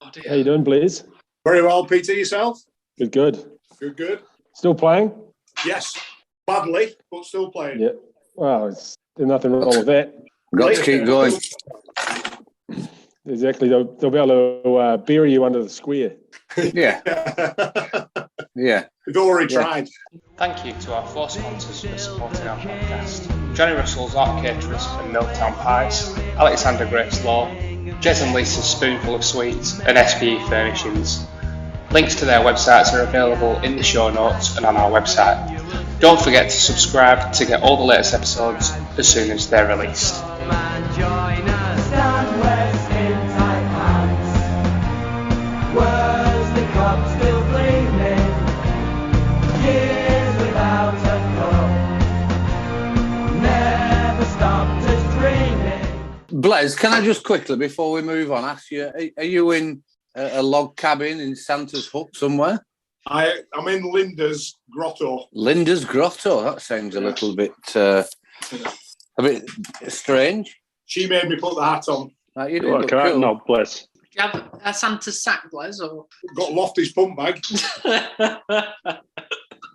Oh dear. How you doing, Blez? Very well, Peter, yourself? Good. Good. Still playing? Yes, badly, but still playing. Yeah. Well, there's nothing wrong with that. Got to keep going. Exactly. They'll be able to bury you under the square. Yeah. Yeah. We've already tried. Thank you to our 4 sponsors for supporting our podcast. Johnny Russell's Art Caterers and Milltown Pies, Alexander Grace Law, Jez and Lisa's Spoonful of Sweets, and SPE Furnishings. Links to their websites are available in the show notes and on our website. Don't forget to subscribe to get all the latest episodes as soon as they're released. Blez, can I just quickly, before we move on, ask you, are you in a log cabin in Santa's hut somewhere? I'm in Linda's grotto. Linda's grotto? That sounds a little bit strange. She made me put the hat on. You do look cool. No, Blez. Do you have a Santa's sack, Blez? Or? Got Lofty's pump bag.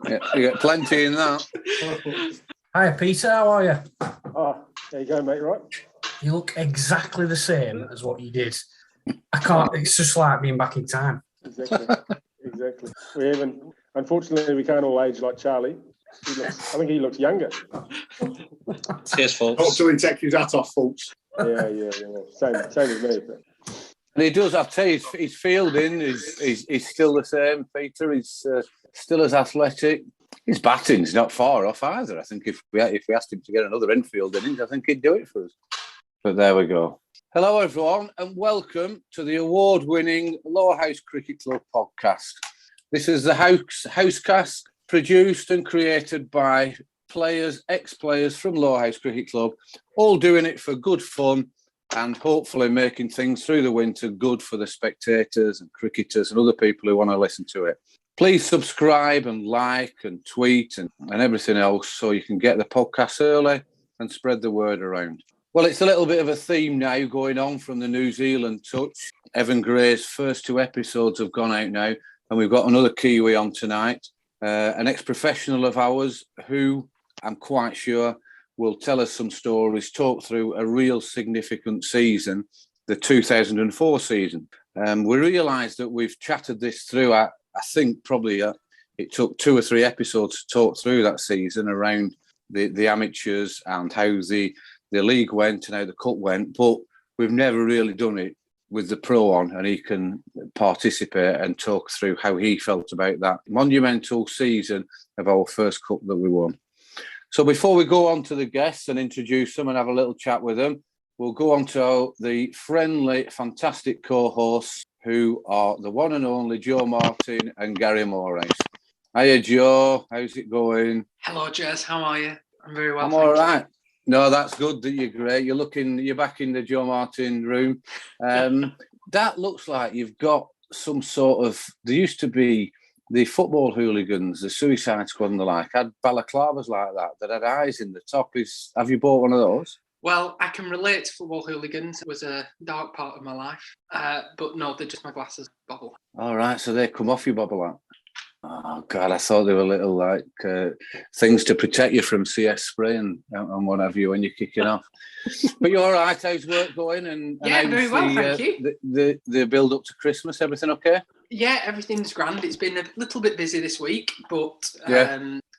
Yeah, you get plenty in that. Hi, Peter. How are you? Oh, there you go, mate, right? You look exactly the same as what you did. I can't. It's just like being back in time. Exactly. We haven't. Unfortunately, we can't all age like Charlie. I think he looks younger. Cheers, folks. Not till he takes his hat off, folks. Yeah. Same as me. But. And he does, I'll tell you, his fielding is still the same, Peter. He's still as athletic. His batting's not far off either. I think if we asked him to get another infield innings, I think he'd do it for us. But there we go. Hello, everyone, and welcome to the award-winning Lowerhouse Cricket Club podcast. This is the Housecast, produced and created by ex-players from Lowerhouse Cricket Club, all doing it for good fun and hopefully making things through the winter good for the spectators and cricketers and other people who want to listen to it. Please subscribe and like and tweet and everything else so you can get the podcast early and spread the word around. Well, it's a little bit of a theme now going on from the New Zealand touch. Evan Gray's first 2 episodes have gone out now, and we've got another Kiwi on tonight, an ex-professional of ours who I'm quite sure will tell us some stories, talk through a real significant season, the 2004 season. We realise that we've chatted this through. I think probably it took 2 or 3 episodes to talk through that season around the amateurs and how the league went and how the cup went, but we've never really done it with the pro on, and he can participate and talk through how he felt about that monumental season of our first cup that we won. So before we go on to the guests and introduce them and have a little chat with them, we'll go on to the friendly, fantastic co-hosts who are the one and only Joe Martin and Gary Moraes. Hiya, Joe. How's it going? Hello, Jez. How are you? I'm very well. I'm all right. No, that's good that you're great. You're back in the Joe Martin room. That looks like you've got some sort of, there used to be the football hooligans, the Suicide Squad and the like, had balaclavas like that had eyes in the top. Have you bought one of those? Well, I can relate to football hooligans. It was a dark part of my life. But no, they're just my glasses bobble. All right, so they come off your bobble out. Oh, God, I thought they were little, like, things to protect you from CS spray and what have you when you're kicking off. But you're all right. How's work going? And yeah, very well, thank you. The build-up to Christmas, everything okay? Yeah, everything's grand. It's been a little bit busy this week, but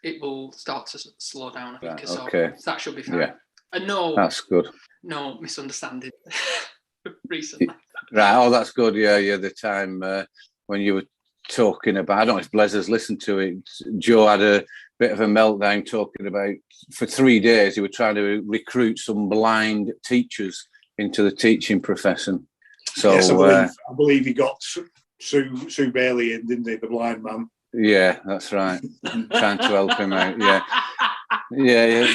it will start to slow down, I think. Right, okay. So that should be fine. Yeah. And that's good. No misunderstanding recently. Right, oh, that's good. Yeah, the time when you were talking about, I don't know if Blez has listened to it, Joe had a bit of a meltdown talking about, for 3 days, he was trying to recruit some blind teachers into the teaching profession. So yes, I believe he got Sue Bailey in, didn't he, the blind man? Yeah, that's right. Trying to help him out, yeah. Yeah,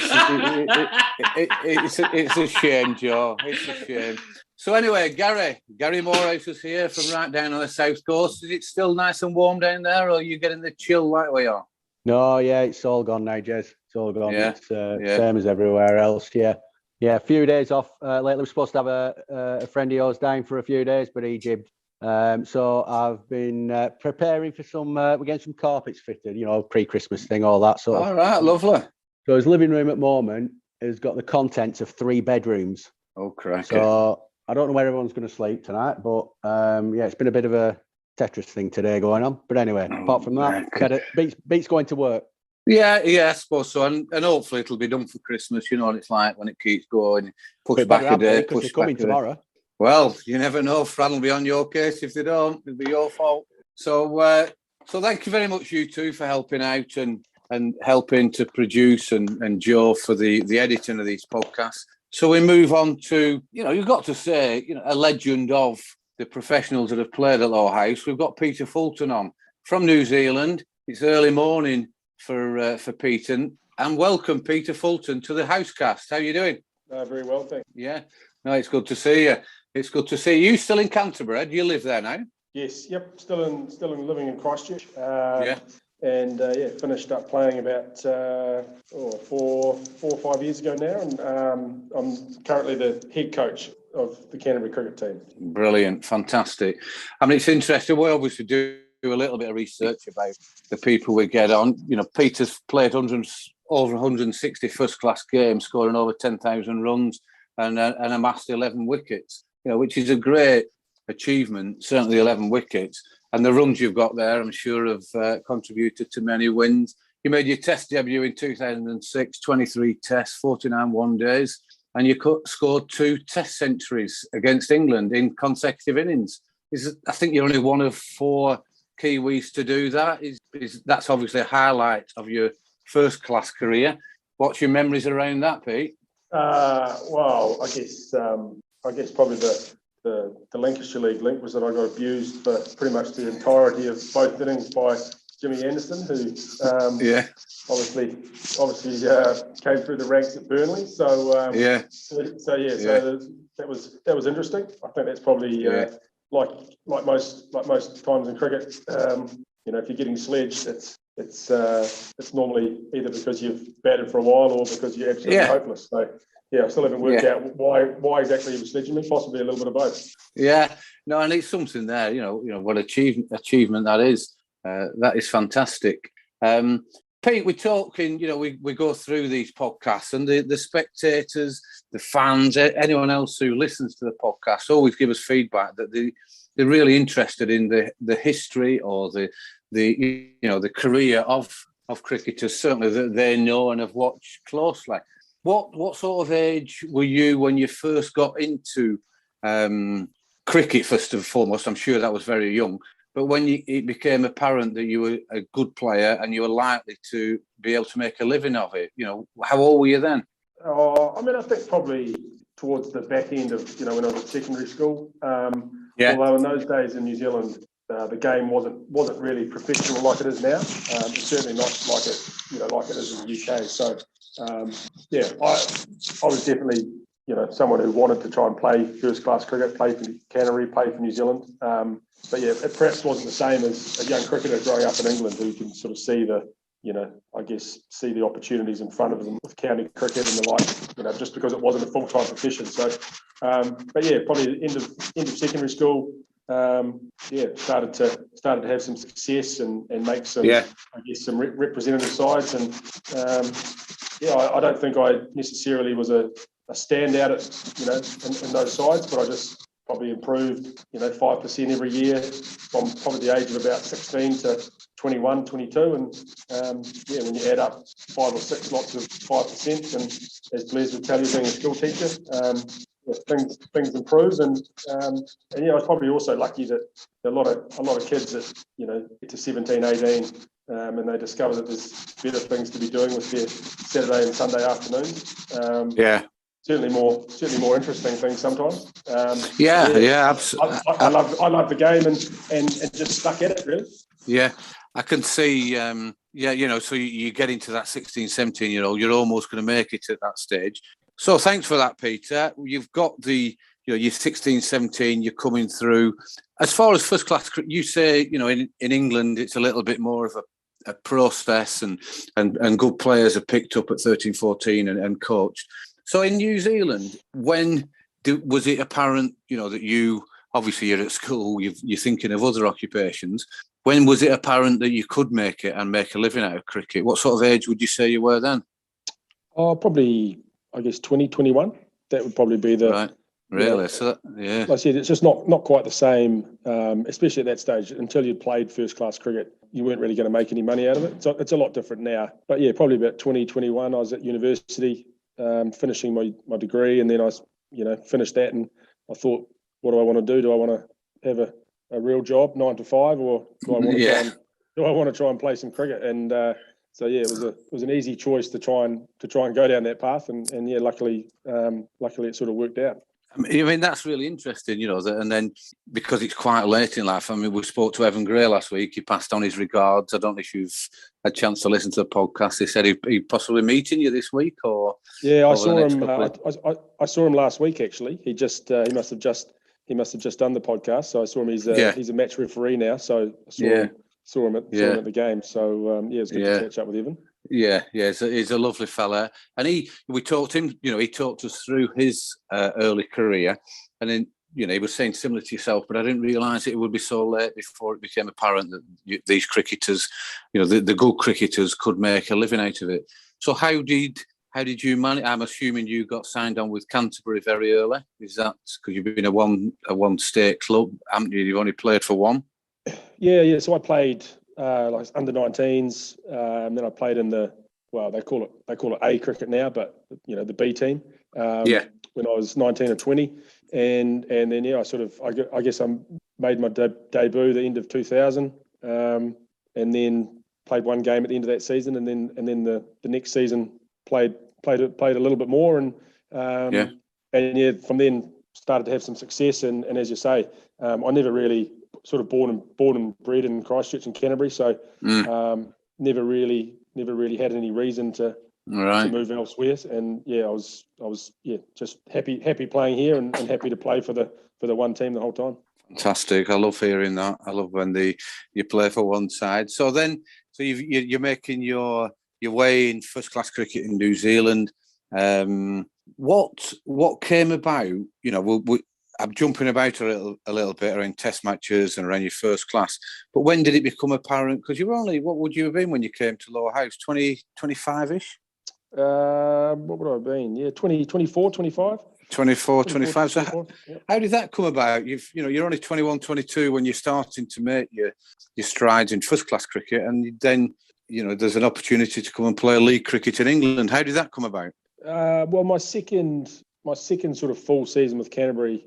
it's a shame, Joe. It's a shame. So anyway, Gary Moraes is here from right down on the south coast. Is it still nice and warm down there, or are you getting the chill like we are? No, yeah, it's all gone now, Jez. It's all gone. Yeah. It's same as everywhere else. Yeah, a few days off lately. We're supposed to have a friend of yours down for a few days, but he jibbed. So I've been preparing for some. We're getting some carpets fitted, pre-Christmas thing, all that sort of. All right, lovely. So his living room at the moment has got the contents of 3 bedrooms. Oh, cracky. So I don't know where everyone's going to sleep tonight, but it's been a bit of a Tetris thing today going on. But anyway, apart from that, beats going to work. Yeah, I suppose so. And hopefully it'll be done for Christmas. You know what it's like when it keeps going. Push back a day, push back coming tomorrow. Well, you never know. Fran will be on your case if they don't. It'll be your fault. So thank you very much, you two, for helping out and helping to produce and Joe for the editing of these podcasts. So we move on to, you've got to say, a legend of the professionals that have played at Lowerhouse. We've got Peter Fulton on from New Zealand. It's early morning for Peter. And welcome, Peter Fulton, to the Housecast. How are you doing? Very well, thanks. Yeah. No, it's good to see you. It's good to see you. Still in Canterbury? Do you live there now? Yes. Yep. Still living in Christchurch. And finished up playing about 4 or 5 years ago now, and I'm currently the head coach of the Canterbury cricket team. Brilliant, fantastic. I mean, it's interesting. We obviously do a little bit of research about the people we get on. Peter's played over 160 first-class games, scoring over 10,000 runs and amassed 11 wickets. Which is a great achievement. Certainly 11 wickets. And the runs you've got there, I'm sure, have contributed to many wins. You made your Test debut in 2006, 23 Tests, 49 one-days, and you scored 2 Test centuries against England in consecutive innings. I think you're only one of 4 Kiwis to do that. That's obviously a highlight of your first-class career. What's your memories around that, Pete? Well, I guess probably the Lancashire League link was that I got abused for pretty much the entirety of both innings by Jimmy Anderson, who obviously came through the ranks at Burnley. So that was interesting. I think that's probably like most times in cricket. If you're getting sledged, it's normally either because you've batted for a while or because you're absolutely hopeless. So. Yeah, I still haven't worked out why exactly he was sledging me. Possibly a little bit of both. Yeah, no, and it's something there. What achievement that is. That is fantastic. Pete, we're talking. We go through these podcasts, and the spectators, the fans, anyone else who listens to the podcast, always give us feedback that they're really interested in the history or the career of cricketers. Certainly that they know and have watched closely. What sort of age were you when you first got into cricket, first and foremost? I'm sure that was very young. But when it became apparent that you were a good player and you were likely to be able to make a living of it, how old were you then? I think probably towards the back end of, when I was at secondary school. Although in those days in New Zealand, the game wasn't really professional like it is now. It's certainly not like it is in the UK. So. I was definitely, someone who wanted to try and play first-class cricket, play for Canterbury, play for New Zealand. It perhaps wasn't the same as a young cricketer growing up in England who can sort of see the opportunities in front of them with county cricket and the like, just because it wasn't a full-time profession. So, probably end of secondary school, started to have some success and make some, some representative sides and. I don't think I necessarily was a standout at, in those sides, but I just probably improved, 5% every year from probably the age of about 16 to 21, 22. And, when you add up 5 or 6 lots of 5%, and as Blez would tell you, being a school teacher, things improve. And I was probably also lucky that a lot of kids that, get to 17, 18, and they discover that there's better things to be doing with their Saturday and Sunday afternoons. Certainly more interesting things sometimes. Absolutely. I love the game and just stuck at it, really. Yeah, I can see. So you get into that 16, 17-year-old, you're almost going to make it at that stage. So thanks for that, Peter. You've got you're 16, 17, you're coming through. As far as first class, you say, in England, it's a little bit more of a process and good players are picked up at 13, 14 and coached. So in New Zealand, when was it apparent, that you obviously you're at school, you're thinking of other occupations. When was it apparent that you could make it and make a living out of cricket? What sort of age would you say you were then? Oh, probably, I guess 2021. That would probably be the... Right. Really? Yeah. So, yeah. Like I said, it's just not quite the same, especially at that stage. Until you'd played first-class cricket, you weren't really going to make any money out of it. So it's a lot different now. But yeah, probably about 2021, I was at university, finishing my degree, and then I, finished that, and I thought, what do I want to do? Do I want to have a real job, 9 to 5, or do I want to try and play some cricket? And so yeah, it was an easy choice to try and go down that path, and yeah, luckily it sort of worked out. I mean, that's really interesting, and then because it's quite late in life, I mean, we spoke to Evan Gray last week. He passed on his regards. I don't know if you've had a chance to listen to the podcast. He said he'd possibly meeting you this week, or... Yeah, I saw him. I saw him last week, actually. He must have just done the podcast. So I saw him. He's a match referee now. So I saw him at the game. So it's good to catch up with Evan. Yeah, he's a lovely fella, and we talked to him. He talked us through his early career, and then he was saying similar to yourself, but I didn't realise it would be so late before it became apparent that these cricketers, the good cricketers, could make a living out of it. So how did you manage? I'm assuming you got signed on with Canterbury very early. Is that because you've been a one state club, haven't you? You've only played for one. Yeah. So I played. Like under 19s, then I played in they call it A cricket now, but the B team. When I was 19 or 20, and then I guess I made my debut the end of 2000, and then played one game at the end of that season, and then the next season played a little bit more, and from then started to have some success, and as you say, I never really sort of born and bred in Christchurch and Canterbury, so never really had any reason to move elsewhere. And I was just happy playing here and happy to play for the one team the whole time. Fantastic! I love hearing that. I love when you play for one side. So you're making your way in first class cricket in New Zealand. What came about? I'm jumping about a little bit around test matches and around your first class. But when did it become apparent? Because you were only, what would you have been when you came to Lowerhouse? 25-ish? What would I have been? Yeah, 24, 25. 24, 25. So how did that come about? You're only 21, 22 when you're starting to make your strides in first class cricket, and then, there's an opportunity to come and play league cricket in England. How did that come about? Well, my second sort of full season with Canterbury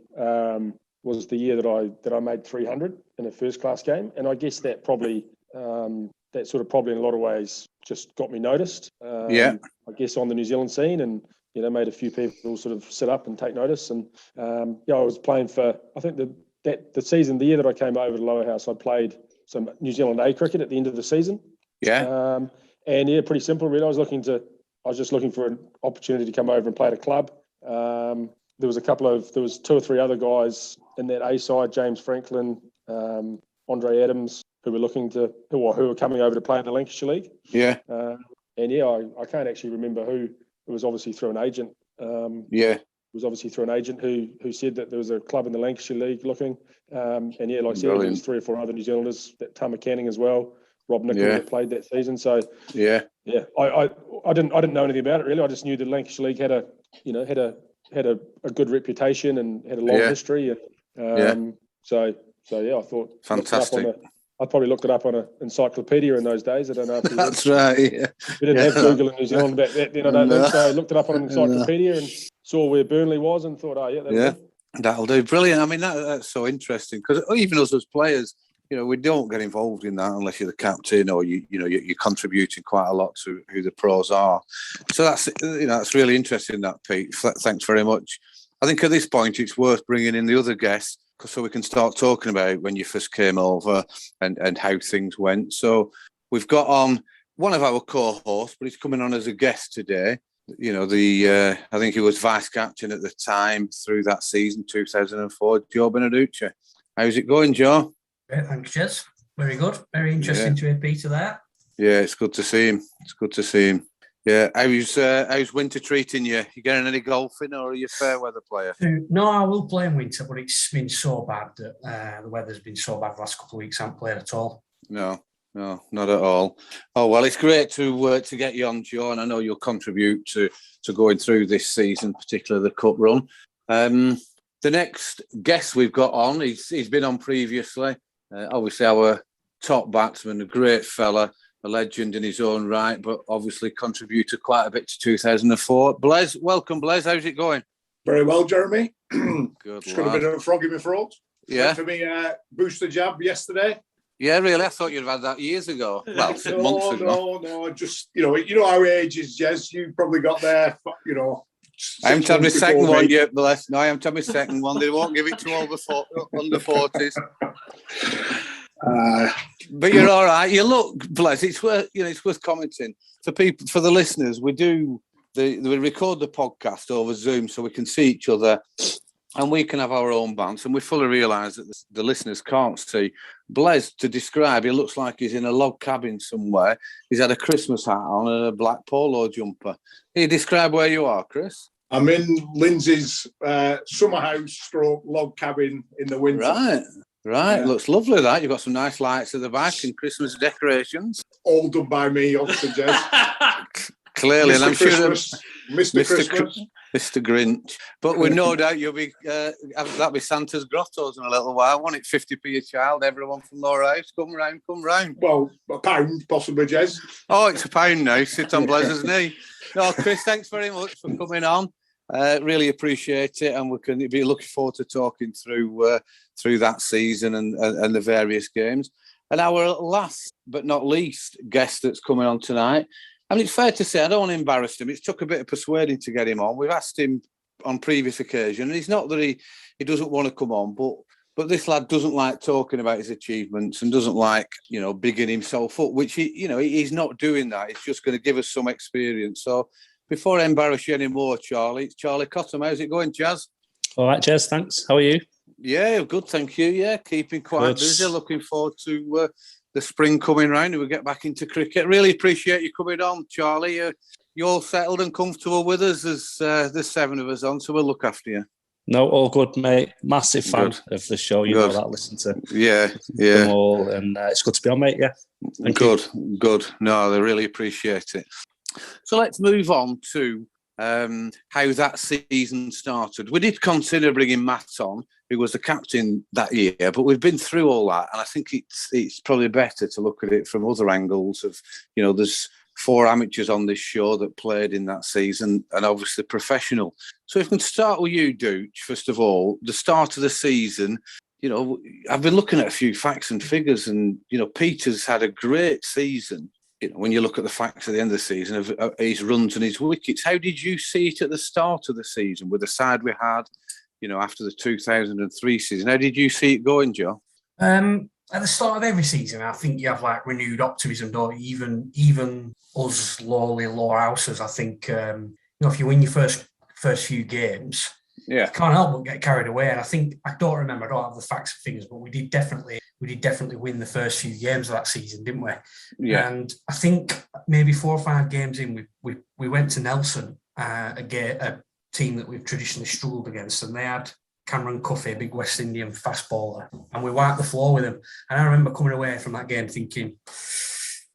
was the year that I made 300 in a first class game, and I guess that probably in a lot of ways just got me noticed. I guess on the New Zealand scene, and made a few people sort of sit up and take notice. And I was playing for, I think the year that I came over to Lowerhouse, I played some New Zealand A cricket at the end of the season. And pretty simple really. I was just looking for an opportunity to come over and play at a club. There was 2 or 3 other guys in that A side, James Franklin, Andre Adams, who were coming over to play in the Lancashire League. I can't actually remember who. It was obviously through an agent. It was obviously through an agent who said that there was a club in the Lancashire League looking. Like I said, there was 3 or 4 other New Zealanders, that Tama Canning as well, Rob Nicholl that played that season. So I didn't know anything about it really. I just knew the Lancashire League had a good reputation and had a long history. So I thought fantastic. I probably looked it up on an encyclopedia in those days. I don't know if that's right. Yeah. We didn't have Google in New Zealand back then. I don't think so. I looked it up on an encyclopedia and saw where Burnley was and thought, that'll do. Brilliant. I mean, that's so interesting because even us as players, we don't get involved in that unless you're the captain or you're contributing quite a lot to who the pros are. So that's really interesting, that Pete. Thanks very much. I think at this point it's worth bringing in the other guests so we can start talking about when you first came over and how things went. So we've got on one of our co-hosts, but he's coming on as a guest today. I think he was vice captain at the time through that season, 2004, Joe Beneducci. How's it going, Joe? Great, thanks, Jez. Very good. Very interesting to hear Peter there. Yeah, it's good to see him. Yeah, how's winter treating you? You getting any golfing, or are you a fair weather player? No, I will play in winter, but it's been so bad that the weather's been so bad the last couple of weeks. I haven't played at all. No, not at all. Oh well, it's great to get you on, Joe, and I know you'll contribute to going through this season, particularly the cup run. The next guest we've got on, he's been on previously. Obviously, our top batsman, a great fella, a legend in his own right, but obviously contributed quite a bit to 2004. Blez, welcome, Blez. How's it going? Very well, Jeremy. Good. Just got a bit of a frog in my throat. Yeah. Went for me booster jab yesterday. Yeah, really. I thought you'd have had that years ago. Well, months ago. No. Just you know our ages, Jez. You probably got there. I haven't had my second one yet, Bless. No, I haven't had my second one. They won't give it to all the under 40s. But you're all right. You look, Bless. It's worth commenting for people, for the listeners. We record the podcast over Zoom so we can see each other and we can have our own bands. And we fully realise that the listeners can't see. Blez, to describe, he looks like he's in a log cabin somewhere. He's had a Christmas hat on and a black polo jumper. Can you describe where you are, Chris? I'm in Lindsay's summer house stroke log cabin in the winter. Right. Yeah. Looks lovely, that. You've got some nice lights at the back and Christmas decorations. All done by me, obviously, Jez. Clearly, and I'm Christmas, sure Mr. Christmas. Mr. Grinch. But with no doubt you'll be that'll be Santa's grottos in a little while, won't it? 50p a child, everyone from Lowerhouse, come round. Well, £1 possibly, Jez. Oh, it's £1 now. Sit on Blez's knee. No, Chris, thanks very much for coming on. Really appreciate it, and we can be looking forward to talking through that season and the various games. And our last but not least guest that's coming on tonight. I mean, it's fair to say, I don't want to embarrass him. It's took a bit of persuading to get him on. We've asked him on previous occasion, and it's not that he doesn't want to come on, but this lad doesn't like talking about his achievements and doesn't like, bigging himself up, which he's not doing that. It's just going to give us some experience. So before I embarrass you anymore, Charlie, it's Charlie Cottam. How's it going, Jazz? All right, Jez, thanks. How are you? Yeah, good, thank you. Yeah, keeping quite busy. Looking forward to the spring coming round and we'll get back into cricket. Really appreciate you coming on, Charlie. You're all settled and comfortable with us. There's 7 of us on, so we'll look after you. No, all good, mate. Massive fan of the show. You know that. Listen to them all, and it's good to be on, mate. Yeah, good. No, I really appreciate it. So let's move on to how that season started. We did consider bringing Matt on, who was the captain that year, but we've been through all that, and I think it's probably better to look at it from other angles. Of there's 4 amateurs on this show that played in that season, and obviously professional. So if we can start with you, Dooch, first of all, the start of the season. I've been looking at a few facts and figures, and Peter's had a great season. When you look at the facts at the end of the season of his runs and his wickets, how did you see it at the start of the season with the side we had, after the 2003 season? How did you see it going, Joe? At the start of every season, I think you have like renewed optimism, don't you? Even us lowly Lowerhouses, I think, if you win your first few games, you can't help but get carried away. And I don't have the facts and figures, but we did definitely win the first few games of that season, didn't we? Yeah. And I think maybe 4 or 5 games in, we went to Nelson, a team that we've traditionally struggled against, and they had Cameron Cuffey, a big West Indian fast bowler, and we wiped the floor with him. And I remember coming away from that game thinking,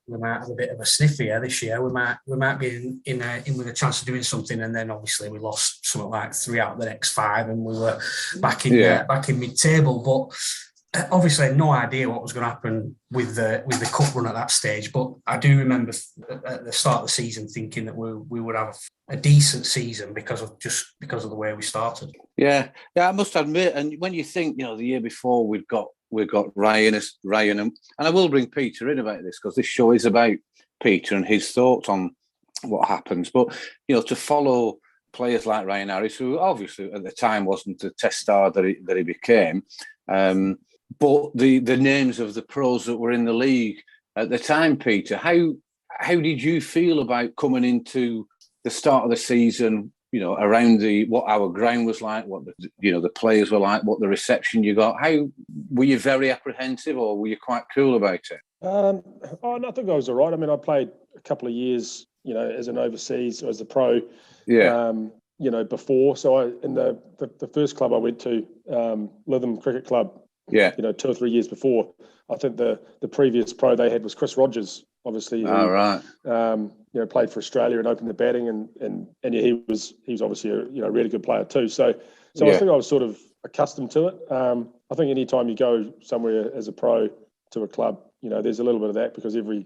we might have a bit of a sniff here this year. We might be in with a chance of doing something. And then obviously we lost something like 3 out of the next 5, and we were back in mid-table. But obviously, I had no idea what was going to happen with the cup run at that stage. But I do remember at the start of the season thinking that we would have a decent season because of the way we started. Yeah, I must admit. And when you think, the year before we've got Ryan, and I will bring Peter in about this because this show is about Peter and his thoughts on what happens. But to follow players like Ryan Harris, who obviously at the time wasn't the test star that he became. But the names of the pros that were in the league at the time, Peter, how did you feel about coming into the start of the season, around what our ground was like, what the players were like, what the reception you got? How were you very apprehensive, or were you quite cool about it? I think I was all right. I mean, I played a couple of years, as an overseas or as a pro. Yeah. Before. So in the first club I went to, Lytham Cricket Club, 2 or 3 years before, I think the previous pro they had was Chris Rogers, obviously. Right. Played for Australia and opened the batting, and he was obviously a really good player too. So I think I was sort of accustomed to it. I think anytime you go somewhere as a pro to a club, there's a little bit of that, because every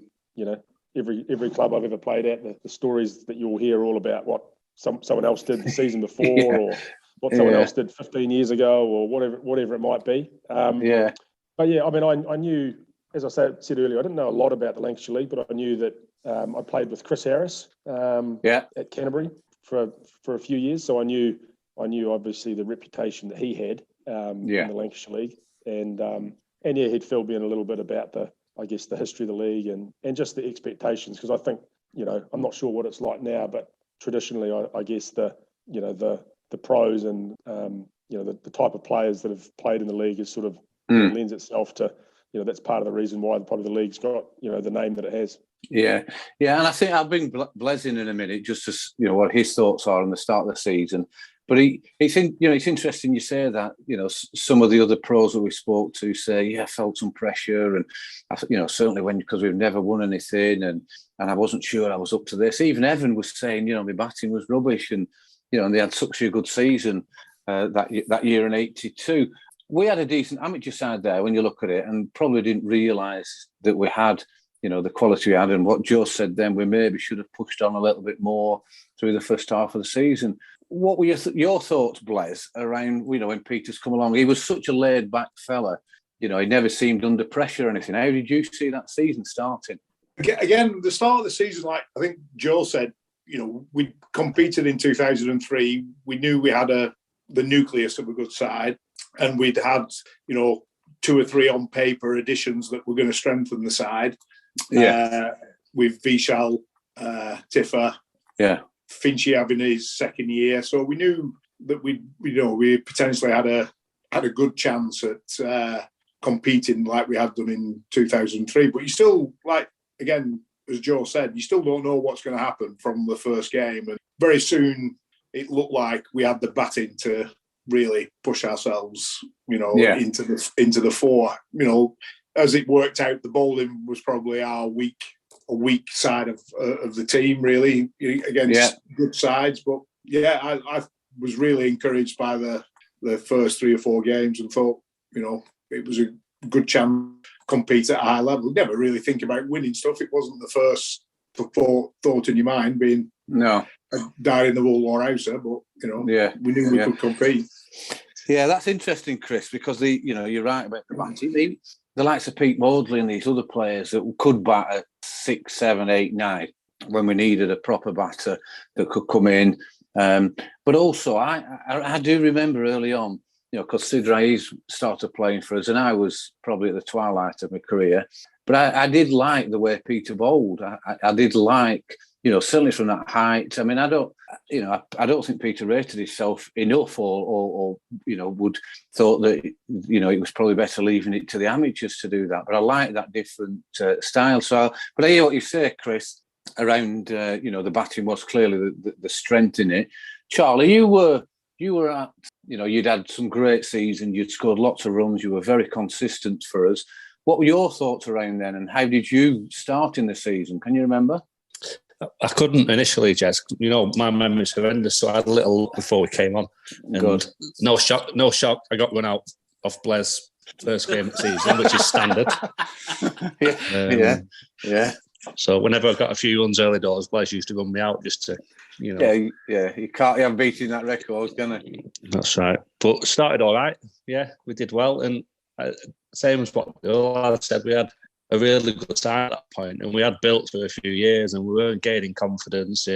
club I've ever played at, the stories that you'll hear all about what someone else did the season before, or what someone else did 15 years ago, or whatever it might be. But yeah, I mean, I knew, as I said earlier, I didn't know a lot about the Lancashire League, but I knew that I played with Chris Harris at Canterbury for a few years, so I knew obviously the reputation that he had in the Lancashire League, and he'd filled me in a little bit about the history of the league and just the expectations, because I think I'm not sure what it's like now, but traditionally I guess the pros and the type of players that have played in the league is sort of lends itself to that's part of the reason why probably the league's got the name that it has. Yeah, and I think I'll bring Blez in a minute just to what his thoughts are on the start of the season. But it's interesting you say that. Some of the other pros that we spoke to say, I felt some pressure, and certainly because we've never won anything, and I wasn't sure I was up to this. Even Evan was saying, my batting was rubbish, and and they had such a good season that year in '82. We had a decent amateur side there when you look at it, and probably didn't realise that we had, the quality we had. And what Joe said then, we maybe should have pushed on a little bit more through the first half of the season. What were your thoughts, Blez, around, when Peter's come along? He was such a laid-back fella. He never seemed under pressure or anything. How did you see that season starting? Again, the start of the season, like I think Joe said, we competed in 2003. We knew we had the nucleus of a good side, and we'd had, 2 or 3 on paper additions that were going to strengthen the side. With Vishal, Tiffer, Finchy having his second year, so we knew that we potentially had a good chance at competing like we had done in 2003. But you still, again, as Joe said, you still don't know what's going to happen from the first game, and very soon it looked like we had the batting to really push ourselves, into the fore. As it worked out, the bowling was probably our weak side of the team, really, against good sides. But I was really encouraged by the first 3 or 4 games, and thought, it was a good chance to compete at a high level. Never really think about winning stuff. It wasn't the first thought in your mind, being a dyed-in-the-wool Lowerhouser, but we knew we could compete. Yeah, that's interesting, Chris, because you're right about the batting. The likes of Pete Maudsley and these other players that could bat at 6, 7, 8, 9 when we needed a proper batter that could come in. But also, I do remember early on, because Sid Raiz started playing for us, and I was probably at the twilight of my career. But I did like the way Peter bowled. I did like, certainly from that height. I mean, I don't think Peter rated himself enough, or would thought that it was probably better leaving it to the amateurs to do that. But I like that different style. But I hear what you say, Chris, around the batting was clearly the strength in it. Charlie, you were at, you'd had some great season. You'd scored lots of runs. You were very consistent for us. What were your thoughts around then, and how did you start in the season? Can you remember? I couldn't initially, Jez. My memory's horrendous, so I had a little look before we came on. And good. No shock. I got run out off Blez first game of the season, which is standard. Yeah. So whenever I got a few runs early doors, Blez used to run me out just to, Yeah, you haven't beaten that record, can you? That's right. But started all right. Yeah, we did well. And same as what the lad said, we had a really good side at that point, and we had built for a few years, and we were gaining confidence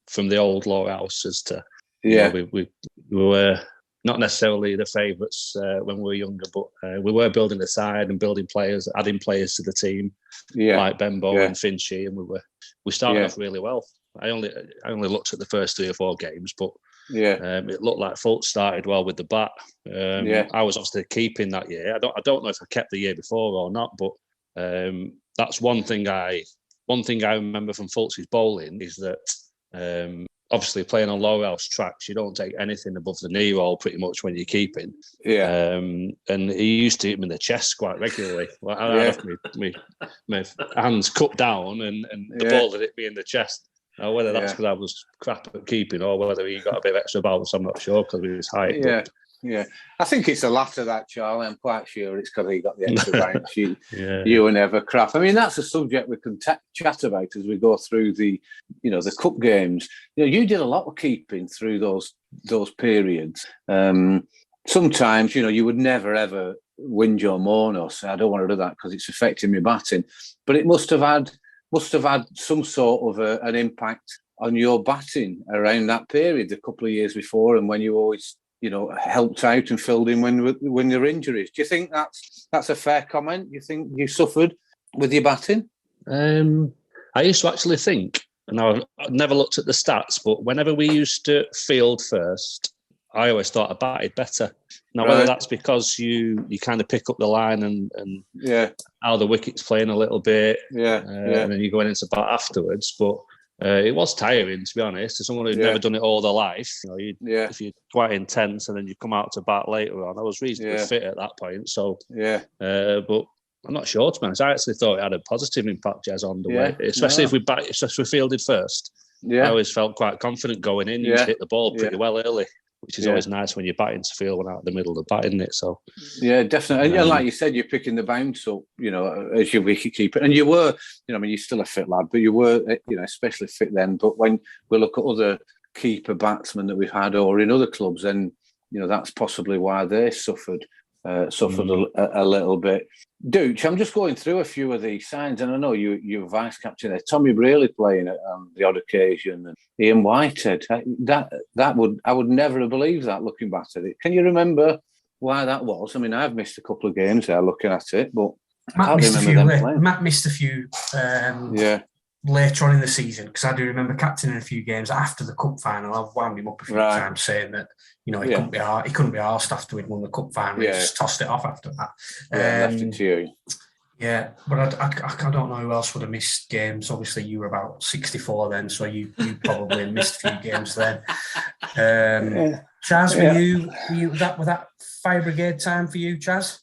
from the old Lowerhouse as to we were not necessarily the favourites when we were younger, but we were building the side and building players, adding players to the team, like Benbow and Finchy, and we started off really well. I only looked at the first 3 or 4 games, but it looked like Fulton started well with the bat. I was obviously keeping that year. I don't know if I kept the year before or not, but that's one thing I one thing I remember from Fulton's bowling is that obviously playing on Lowerhouse tracks, you don't take anything above the knee roll pretty much when you're keeping. Yeah. And he used to hit him in the chest quite regularly. Well, I'd have my hands cut down and the ball had hit me in the chest. Now, whether that's because I was crap at keeping or whether he got a bit of extra bounce, I'm not sure because of his height. Yeah. Yeah, I think it's the latter, that, Charlie. I'm quite sure it's because he got the extra bounce. You were never crap. I mean, that's a subject we can chat about as we go through the cup games. You did a lot of keeping through those periods. Sometimes, you would never ever whinge or moan or say, I don't want to do that because it's affecting my batting. But it must have had some sort of an impact on your batting around that period, a couple of years before, and when you always helped out and filled in when there were injuries. Do you think that's a fair comment? You think you suffered with your batting? I used to actually think, and I never looked at the stats, but whenever we used to field first, I always thought I batted better. Now, whether that's because you kind of pick up the line and how the wicket's playing a little bit, and then you go into bat afterwards, but it was tiring, to be honest. As someone who'd never done it all their life, if you're quite intense and then you come out to bat later on, I was reasonably fit at that point. So, but I'm not sure, to be honest. I actually thought it had a positive impact, Jez, on the way, especially if we fielded first. I always felt quite confident going in. You hit the ball pretty well early, which is always nice when you're batting to field when out of the middle of the bat, isn't it? So yeah, definitely. And like you said, you're picking the bounce up, as your wicket keeper. And you were, you're still a fit lad, but you were, especially fit then. But when we look at other keeper batsmen that we've had or in other clubs, then that's possibly why they suffered a little bit. Dooch, I'm just going through a few of these signs, and I know you're vice captain there. Tommy Braley playing on the odd occasion, and Ian Whitehead. I would never have believed that looking back at it. Can you remember why that was? I mean, I've missed a couple of games there looking at it, but Matt missed a few later on in the season, because I do remember captaining a few games after the cup final. I've wound him up a few times saying that he couldn't be arsed after we'd won the cup final. He just tossed it off after that. Left it to you. Yeah, but I don't know who else would have missed games. Obviously, you were about 64 then, so you probably missed a few games then. Chaz, were you that fire brigade time for you, Chaz?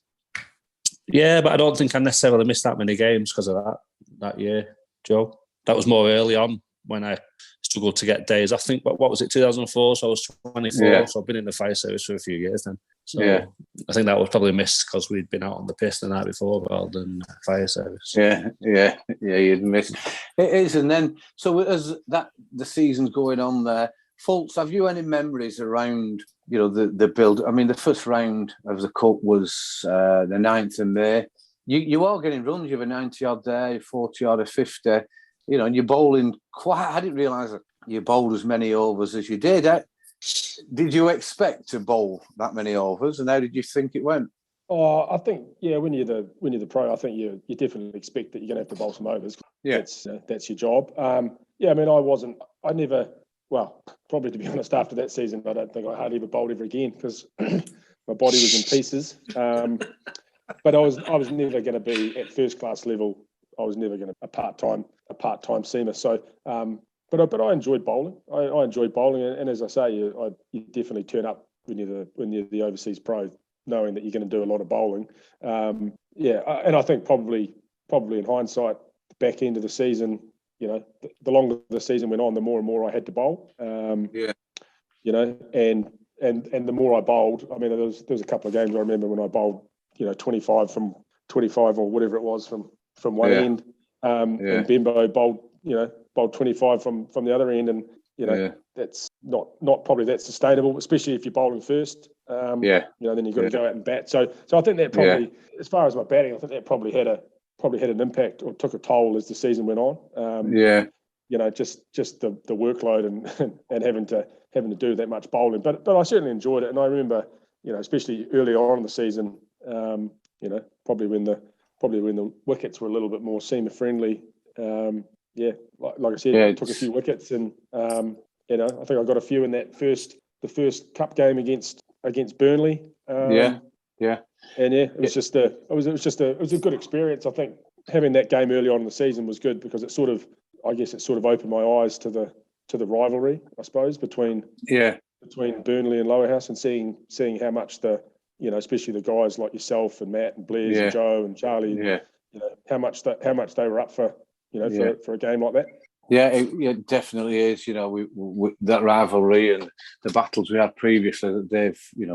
Yeah, but I don't think I necessarily missed that many games because of that year, Joe. That was more early on when I struggled to get days. I think, what was it, 2004? So I was 24, so I've been in the fire service for a few years then. So I think that was probably missed because we'd been out on the piss the night before rather than fire service. Yeah, you'd missed. It is, and then, so as the season's going on there, Fultz, have you any memories around, the build? I mean, the first round of the cup was the 9th of May. You are getting runs. You have a 90-odd there, 40-odd, a 50. And you're bowling quite. I didn't realise that you bowled as many overs as you did. Did you expect to bowl that many overs, and how did you think it went? Oh, I think when you're the pro, I think you definitely expect that you're going to have to bowl some overs. Yeah, that's your job. I mean, I never. Well, probably to be honest, after that season, I don't think I hardly ever bowled ever again because my body was in pieces. But I was never going to be at first class level. I was never going to a part time seamer. So, but I enjoyed bowling. I enjoyed bowling, and as I say, you definitely turn up when you're the overseas pro, knowing that you're going to do a lot of bowling. And I think probably in hindsight, the back end of the season, the longer the season went on, the more and more I had to bowl. And the more I bowled, I mean, there was a couple of games I remember when I bowled, 25 from 25 or whatever it was from one end, and Bimbo bowled 25 from the other end, and that's not probably that sustainable, especially if you're bowling first. Then you've got to go out and bat. So I think that probably, as far as my batting, I think that probably had an impact or took a toll as the season went on. Just the workload and having to do that much bowling. But I certainly enjoyed it, and I remember, especially early on in the season, probably when the wickets were a little bit more seamer friendly. Like I said, I took a few wickets, and I think I got a few in the first cup game against Burnley. It was a good experience. I think having that game early on in the season was good because it sort of opened my eyes to the rivalry, I suppose, between Burnley and Lowerhouse, and seeing how much especially the guys like yourself and Matt and Blez and Joe and Charlie, how much they were up for, for a game like that. Yeah, it definitely is. We that rivalry and the battles we had previously, that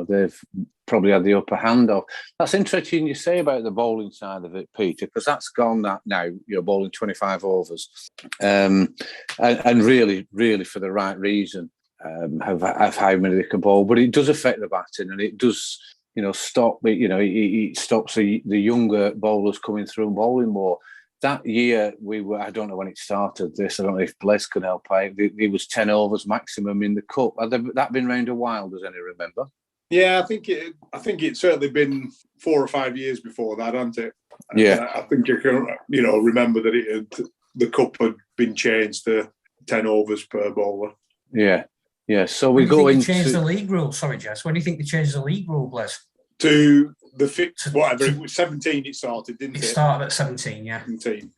they've probably had the upper hand of. That's interesting you say about the bowling side of it, Peter, because that's gone that now. Bowling 25 overs, and really, really for the right reason. Of how many they can bowl, but it does affect the batting, and it does, stop. It stops the younger bowlers coming through and bowling more. That year I don't know when it started. I don't know if Blez can help out. It was 10 overs maximum in the cup. Had that been round a while? Does anyone remember? Yeah, I think it's certainly been 4 or 5 years before that, hasn't it? Yeah, I think you can, remember that the cup had been changed to 10 overs per bowler. Yeah. So we go into change the league rule. Sorry, Jess. When do you think they changed the league rule, Blez? To the whatever it was, 17. It started, didn't it? It started at 17, yeah. 17.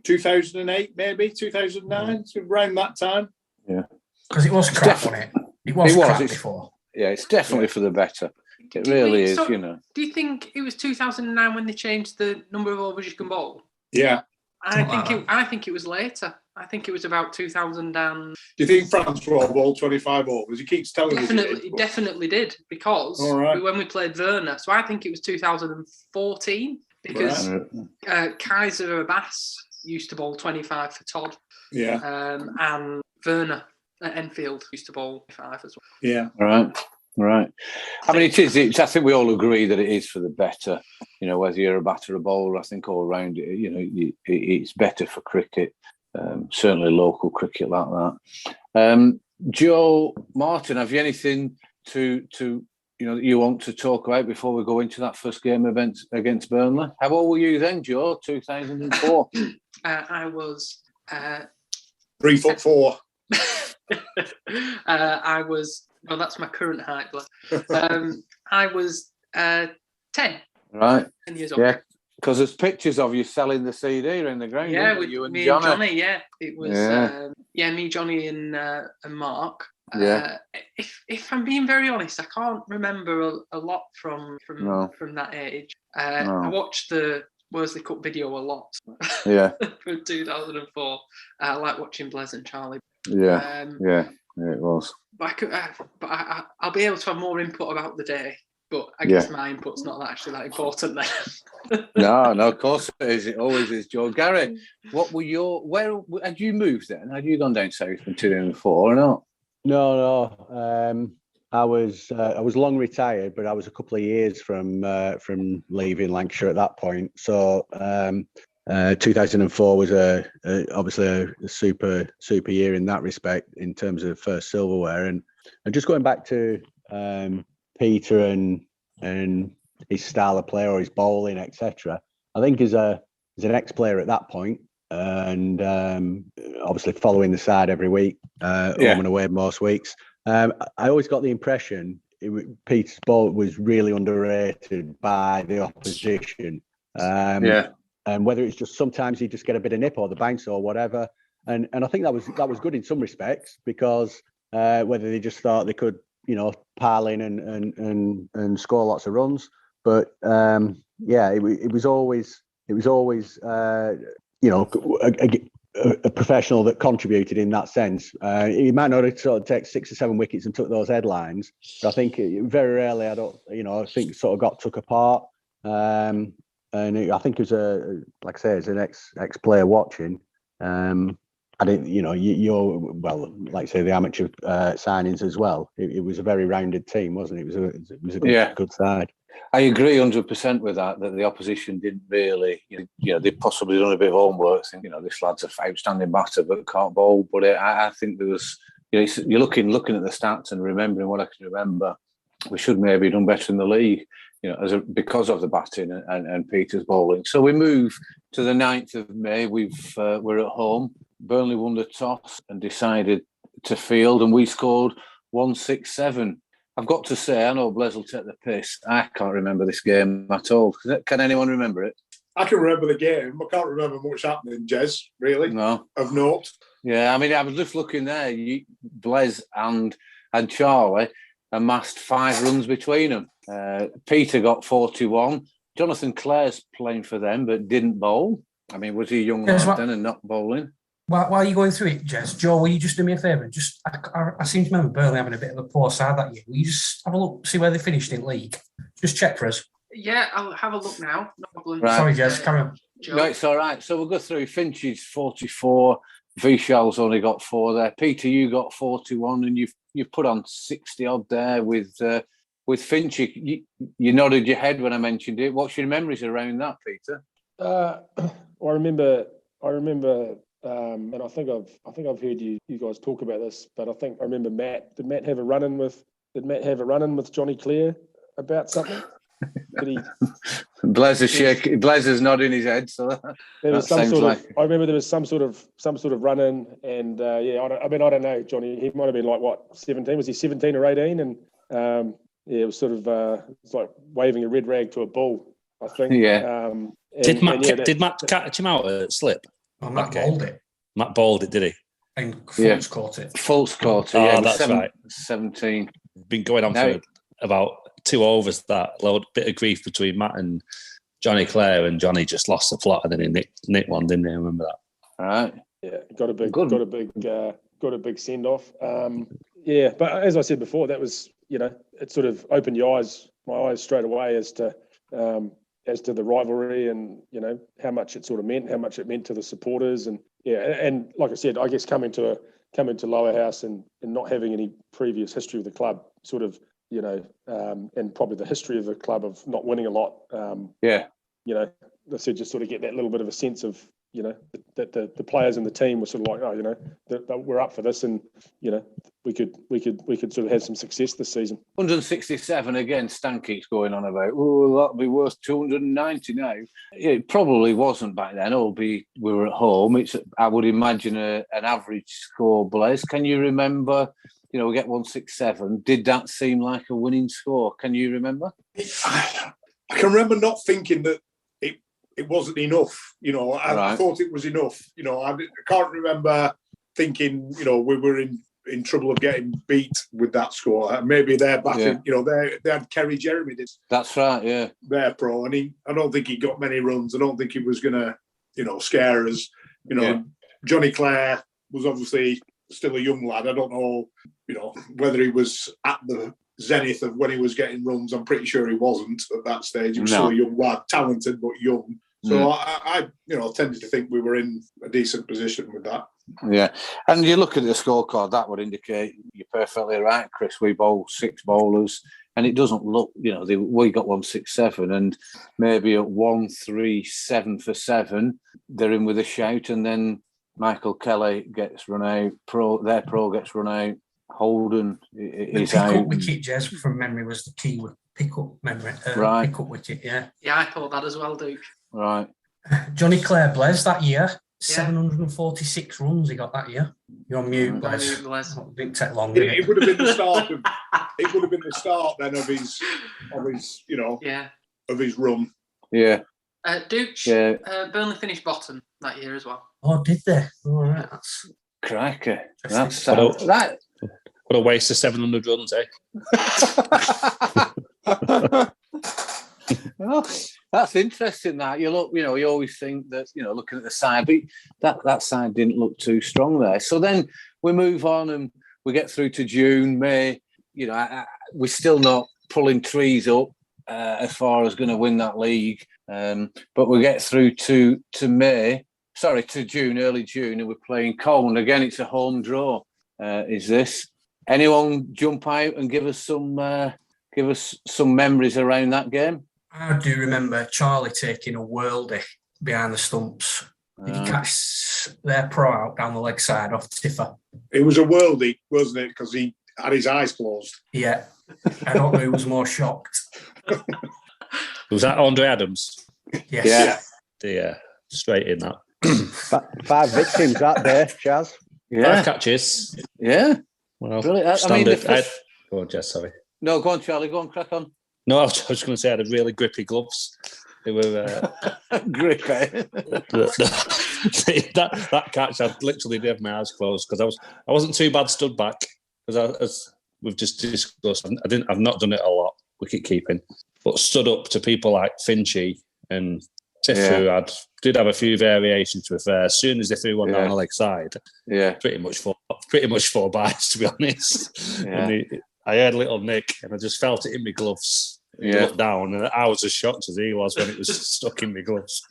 2008, maybe 2009, so around that time. Yeah, because it was crap, wasn't it? It was crap before. Yeah, it's definitely for the better. It really is. Do you think it was 2009 when they changed the number of overs you can bowl? Yeah. I think it was later. I think it was about 2000. Do you think France will bowl 25 overs? He keeps telling us it definitely did, because when we played Werner, so I think it was 2014, because Kaiser Abbas used to bowl 25 for Todd. Yeah. And Werner at Enfield used to bowl 25 as well. Yeah. Right. I mean, it is. I think we all agree that it is for the better. Whether you're a batter or a bowler, I think all around it, it's better for cricket. Certainly local cricket like that. Joe Martin, have you anything to that you want to talk about before we go into that first game event against Burnley? How old were you then, Joe? 2004. I was 3'4". I was. Well, that's my current height. I was 10. Right. 10 years old. Yeah. Because there's pictures of you selling the CD in the ground. Yeah, with you and me Johnny. and Johnny. Yeah, it was. Me, Johnny, and Mark. Yeah. If I'm being very honest, I can't remember a lot from that age. I watched the Worsley Cup video a lot. Yeah. From 2004. I like watching Blez and Charlie. Yeah. It was. But I'll be able to have more input about the day. But I guess my input's not actually that important then. No, of course it is. It always is, Joe. Gary, where had you moved then? Had you gone down south in 2004 or not? No. I was long retired, but I was a couple of years from leaving Lancashire at that point. So 2004 was obviously a super year in that respect in terms of first silverware, and just going back to Peter and his style of play or his bowling, etc. I think as an ex-player at that point, and obviously following the side every week, home and away most weeks, I always got the impression Peter's ball was really underrated by the opposition. And whether it's just sometimes you just get a bit of nip or the bounce or whatever, and I think that was good in some respects, because whether they just thought they could pile in and score lots of runs, but it was always a professional that contributed in that sense. He might not have sort of take 6 or 7 wickets and took those headlines, but I think very rarely I think sort of got took apart. And I think as as an ex-player watching, I didn't, you're well, like I say, the amateur signings as well. It was a very rounded team, wasn't it? It was a good side. I agree 100% with that the opposition didn't really, they possibly done a bit of homework, thinking, this lad's an outstanding batter but can't bowl. But I think there was, you're looking at the stats and remembering what I can remember, we should maybe have done better in the league, because of the batting and Peter's bowling. So we move to the 9th of May. We're at home. Burnley won the toss and decided to field, and we scored 167. I've got to say, I know Blez will take the piss. I can't remember this game at all. Can anyone remember it? I can remember the game. I can't remember much happening, Jez, really. No. Of note. Yeah, I mean, I was just looking there. Blez and Charlie amassed 5 runs between them. Peter got 41. Jonathan Clare's playing for them, but didn't bowl. I mean, was he a young lad then and not bowling? While you're going through it, Jez, Joe, will you just do me a favour? Just, I seem to remember Burnley having a bit of a poor side that year. Will you just have a look, see where they finished in league? Just check for us. Yeah, I'll have a look now. No problem. Right. Sorry, Jez, carry on. Joe. No, it's all right. So we'll go through. Finch's 44. Vishal's only got 4 there. Peter, you got 41, and you've put on 60 odd there with Finchy. You nodded your head when I mentioned it. What's your memories around that, Peter? I remember, and I think I've heard you guys talk about this, but I remember Matt. Did Matt have a run-in with Johnny Clare about something? Blez is nodding his head. So there was some sort of. I remember there was some sort of run-in, and I don't know, Johnny. He might have been like 17? Was he 17 or 18? And it was sort of it's like waving a red rag to a bull, I think. Yeah. Did Matt catch him out at slip? Oh, Matt bowled it. Matt bowled it, did he? And Fultz caught it. Fultz caught it. Oh, that's right. 17. Been going on for about 2 overs. That bit of grief between Matt and Johnny Clare, and Johnny just lost the plot, and then he nicked one, didn't he? I remember that. All right. Yeah, got a big send off. But as I said before, that was it sort of opened my eyes straight away as to the rivalry and how much it sort of meant, how much it meant to the supporters, and like I said, I guess coming to Lowerhouse and not having any previous history of the club, sort of and probably the history of the club of not winning a lot. I said just sort of get that little bit of a sense of that the players in the team were sort of like, that we're up for this, and we could sort of have some success this season. 167 again. Stan keeps going on about, that'll be worth 290 now. It probably wasn't back then. Albeit we were at home. I would imagine an average score. Blez, can you remember? We get 167. Did that seem like a winning score? Can you remember? I can remember not thinking that it wasn't enough. I thought it was enough. I can't remember thinking, we were in trouble of getting beat with that score. Maybe they're batting, they had Kerry Jeremy. That's right, yeah. They're pro, and I don't think he got many runs. I don't think he was going to, scare us. Johnny Clare was obviously still a young lad. I don't know, whether he was at the zenith of when he was getting runs. I'm pretty sure he wasn't at that stage. He was still a young lad, talented but young. So I tended to think we were in a decent position with that. Yeah, and you look at the scorecard, that would indicate you're perfectly right, Chris. We bowled 6 bowlers, and it doesn't look, we got 167, and maybe at 137 for 7, they're in with a shout, and then Michael Kelly gets run out. Their pro gets run out. Holden is out. Pick up wicket, Jez, from memory, was the key with pick up memory. Right. Pick up wicket, yeah. Yeah, I thought that as well, Duke. Right. Johnny Clare Blez that year, 746 runs he got that year. You're on mute, Blez. Didn't take long. It would have been the start of. It would have been the start then of his of his run. Yeah. Duke. Burnley finished bottom that year as well. Oh, did they? All right, that's cracker. That's right. What a waste of 700 runs, eh? Well, that's interesting. That you look, you always think that looking at the side, but that side didn't look too strong there. So then we move on and we get through to June, May. We're still not pulling trees up as far as going to win that league, but we get through to June, early June, and we're playing Colne again. It's a home draw. Is this? Anyone jump out and give us some memories around that game? I do remember Charlie taking a worldie behind the stumps. Did he catch their pro out down the leg side off Tiffer? It was a worldie, wasn't it? Because he had his eyes closed. Yeah. I don't know who was more shocked. Was that Andre Adams? Yes. Yeah. Straight in that. 5 victims that day, Chaz. Yeah. 5 catches. Yeah. Well, brilliant. Standard. Go on, Jess, sorry. No, go on, Charlie. Go on, crack on. No, I was just going to say I had really grippy gloves. They were grippy. that catch, I literally did have my eyes closed because I wasn't too bad stood back because as we've just discussed, I've not done it a lot wicket keeping, but stood up to people like Finchy and Tifu. Did have a few variations to be fair. As soon as they threw one down the leg side, pretty much four byes to be honest. Yeah. And I heard a little nick and I just felt it in my gloves. Looked down, and I was as shocked as he was when it was stuck in my gloves.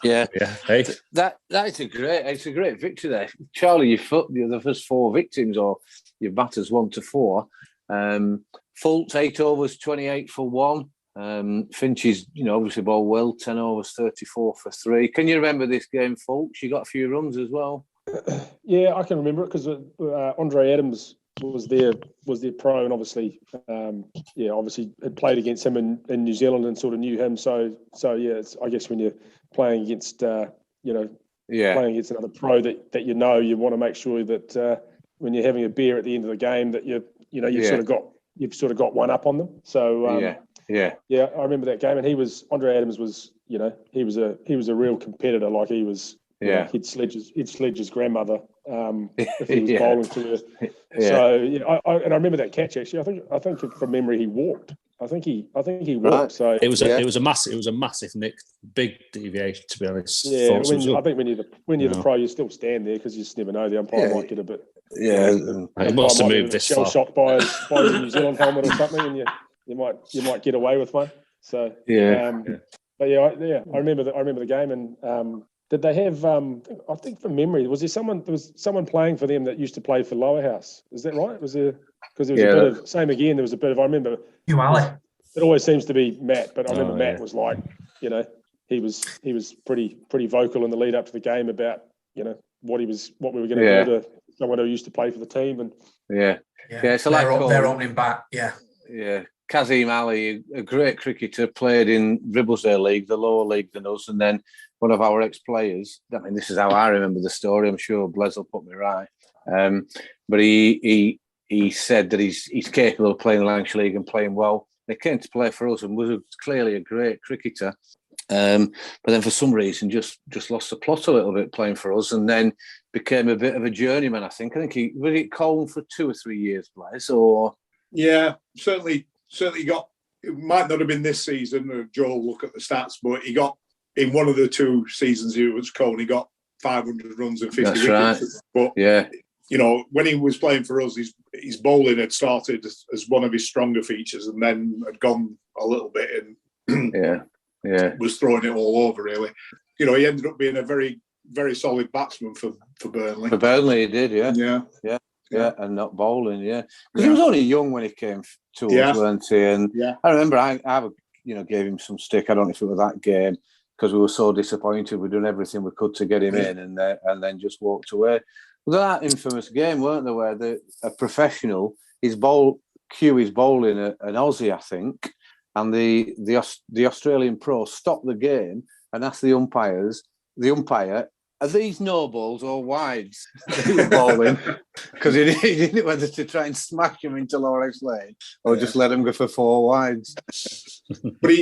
Yeah, Hey, that is a great victory there, Charlie. You're the first 4 victims, or your batters 1 to 4. Fultz 8 overs, 28 for 1. Finch's, obviously bowled well, 10 overs, 34 for 3. Can you remember this game, Fultz? You got a few runs as well. Yeah, I can remember it because Andre Adams was their pro, and obviously had played against him in New Zealand and sort of knew him. So I guess when you're playing against playing against another pro that you want to make sure that when you're having a beer at the end of the game that you've sort of got one up on them. So I remember that game, and Andre Adams was he was a real competitor. Like he was. He'd sledge his grandmother if he was bowling to her. So I remember that catch actually. I think from memory he walked. I think he walked. Right. So it was a massive nick, big deviation to be honest. Yeah, I think when you're the pro, you still stand there because you just never know. The umpire might get a bit. Yeah, it must have moved this far. Shot by his New Zealand helmet or something, and you might get away with one. So but I remember the game and. Did they have? I think from memory, was there someone playing for them that used to play for Lowerhouse? Is that right? Was there? Because there was a bit of same again. There was a bit of. I remember. It always seems to be Matt, but I remember Matt was like, he was pretty vocal in the lead up to the game about what we were going to do to someone who used to play for the team and. So they're opening back. Kazim Ali, a great cricketer, played in Ribblesdale League, the lower league than us, and then one of our ex-players. I mean, this is how I remember the story. I'm sure Blez will put me right. But he said that he's capable of playing the Lancashire League and playing well. He came to play for us and was clearly a great cricketer. But then for some reason just lost the plot a little bit playing for us, and then became a bit of a journeyman. I think he was at Colne for 2 or 3 years, Blez, or certainly got. It might not have been this season. Joe will look at the stats, but he got in one of the 2 seasons he was Colne. He got 500 runs and 50 wickets. Right. But when he was playing for us, his bowling had started as one of his stronger features, and then had gone a little bit and was throwing it all over. Really, he ended up being a very, very solid batsman for Burnley. For Burnley, he did. Yeah, and not bowling. Because he was only young when he came to us, weren't he? And I remember I gave him some stick. I don't know if it was that game because we were so disappointed. We'd done everything we could to get him in, and then just walked away. Well, that infamous game, weren't there, where a professional is bowling an Aussie, I think, and the Australian pro stopped the game and asked the umpire, are these no balls or wides that he was bowling? Because he didn't know whether to try and smash him into Lowerhouse Lane or just let him go for 4 wides. But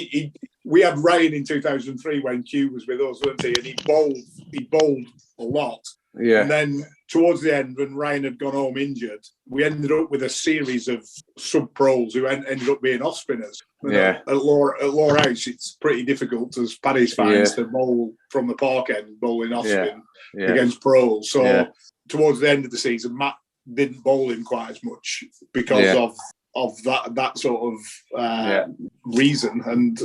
we had Ryan in 2003 when Q was with us, wasn't he? And he bowled a lot. Yeah. And then towards the end, when Ryan had gone home injured, we ended up with a series of sub-pros who ended up being off-spinners. At Lowerhouse, it's pretty difficult, as Paddy's finds, to bowl from the park end, bowling off-spin against pros. So towards the end of the season, Matt didn't bowl him quite as much because of that sort of reason. And,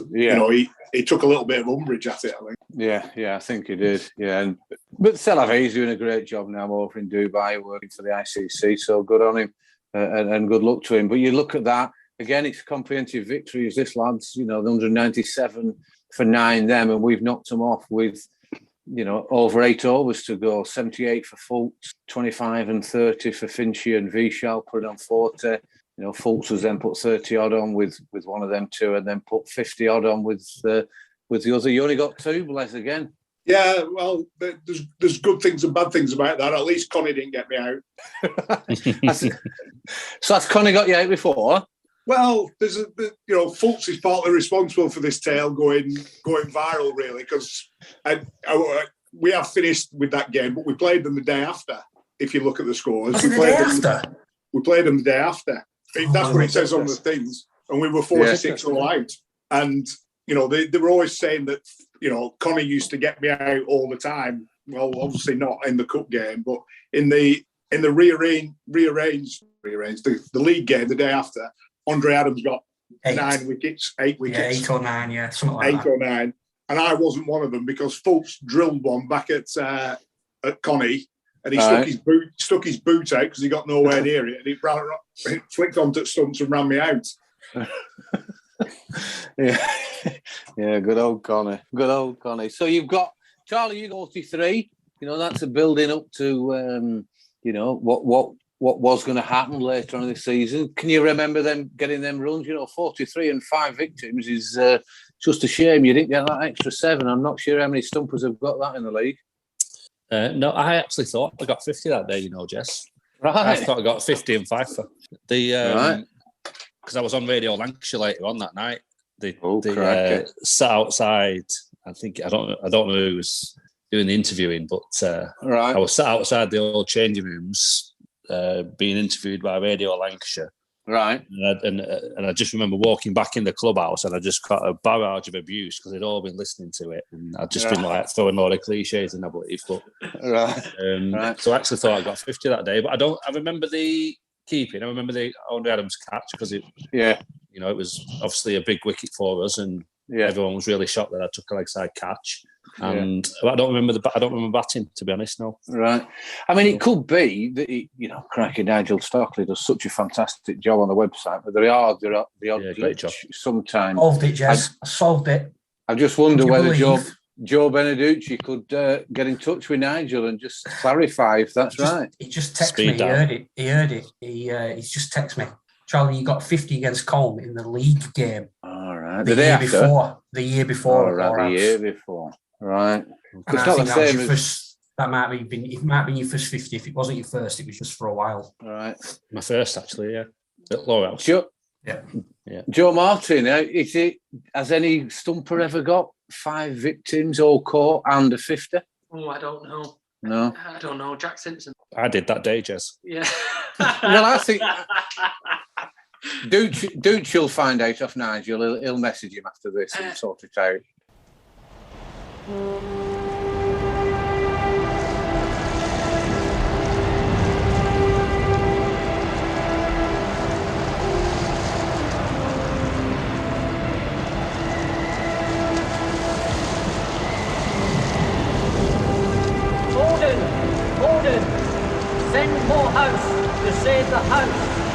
he took a little bit of umbrage at it, I think. Yeah, I think he did. Yeah, but Selavi's doing a great job now over in Dubai, working for the ICC. So good on him, and good luck to him. But you look at that again; it's comprehensive victories. This lads, the 197 for 9 them, and we've knocked them off with over 8 overs to go. 78 for Fultz, 25 and 30 for Finchy and Vishal, put it on 40. Fultz was then put 30 odd on with one of them 2, and then put 50 odd on with the other. You only got 2, Blez, again. Yeah, well, there's good things and bad things about that. At least Connie didn't get me out. So that's Connie got you out before? Well, Fultz is partly responsible for this tale going viral, really, because we have finished with that game, but we played them the day after. If you look at the scores, Was it the day after? We played them the day after. That's what it says on the things, and we were 46 all out. And they were always saying that Connie used to get me out all the time. Well, obviously not in the cup game, but in the rearranged the league game the day after. Andre Adams got 8 wickets. Yeah, 8 or 9, yeah, something like that. 8 or 9, and I wasn't one of them because Fultz drilled one back at Connie, and he stuck his boot out because he got nowhere near it, and it flicked onto stumps and ran me out. yeah, good old Connie. So you've got Charlie, you got 43. That's a building up to what was going to happen later on in the season. Can you remember them getting them runs? 43 and 5 victims is just a shame you didn't get that extra 7. I'm not sure how many stumpers have got that in the league. No, I actually thought I got 50 that day, Jess. Right. I thought I got 50 and 5 for the because I was on Radio Lancashire later on that night. They sat outside. I don't know who was doing the interviewing, but I was sat outside the old changing rooms, being interviewed by Radio Lancashire. Right. And I just remember walking back in the clubhouse, and I just got a barrage of abuse because they'd all been listening to it, and I'd just been like throwing a lot of cliches in, I believe. But so I actually thought I got 50 that day, but I remember the keeping. I remember the Andre Adams catch because it was obviously a big wicket for us, and everyone was really shocked that I took a leg side catch. And I don't remember batting, to be honest. No. Right. I mean, it could be that cracking Nigel Stockley does such a fantastic job on the website, but there are the odd glitch sometimes. Solved it, Jess. I solved it. I just wonder whether Joe Beneducci could get in touch with Nigel and just clarify if that's right. He just texted me. He heard it. He's just texted me. Charlie, you got 50 against Colm in the league game. All right. The year before. The year before. Right. It's not the same as that might have been. It might have been your first 50. If it wasn't your first, it was just for a while. Right. My first, actually, yeah. At Lowerhouse. Sure. Yeah. Joe Martin, has any stumper ever got 5 victims all caught and a 50? Oh, I don't know. No. I don't know. Jack Simpson. I did that day, Jess. Yeah. Well, I think Dooch will find out off Nigel. He'll message him after this and sort it out. Gordon, send more house to save the house.